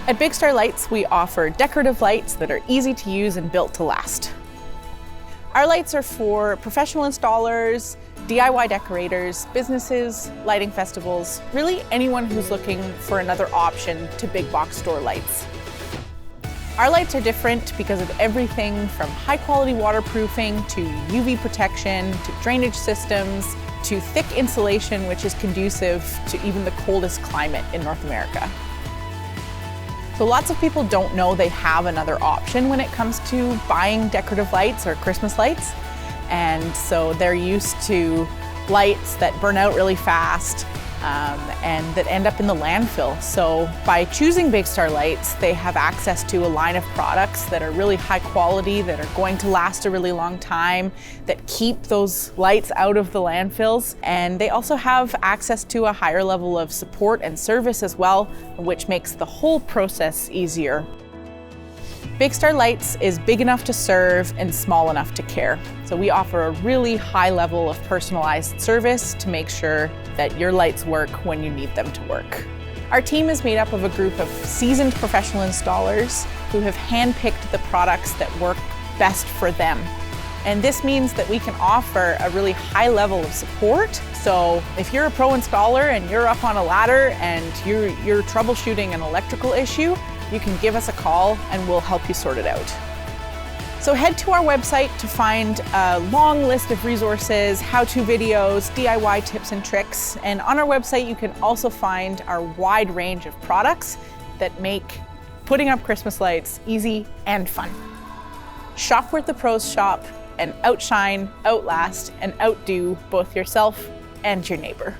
At Big Star Lights, we offer decorative lights that are easy to use and built to last. Our lights are for professional installers, DIY decorators, businesses, lighting festivals, really anyone who's looking for another option to big box store lights. Our lights are different because of everything from high quality waterproofing to UV protection to drainage systems to thick insulation, which is conducive to even the coldest climate in North America. So lots of people don't know they have another option when it comes to buying decorative lights or Christmas lights. And so they're used to lights that burn out really fast and that end up in the landfill. So by choosing Big Star Lights, they have access to a line of products that are really high quality, that are going to last a really long time, that keep those lights out of the landfills. And they also have access to a higher level of support and service as well, which makes the whole process easier. Big Star Lights is big enough to serve and small enough to care. So we offer a really high level of personalized service to make sure that your lights work when you need them to work. Our team is made up of a group of seasoned professional installers who have handpicked the products that work best for them. And this means that we can offer a really high level of support. So if you're a pro installer and you're up on a ladder and you're troubleshooting an electrical issue, you can give us a call and we'll help you sort it out. So head to our website to find a long list of resources, how-to videos, DIY tips and tricks. And on our website, you can also find our wide range of products that make putting up Christmas lights easy and fun. Shop where the pros shop and outshine, outlast, and outdo both yourself and your neighbor.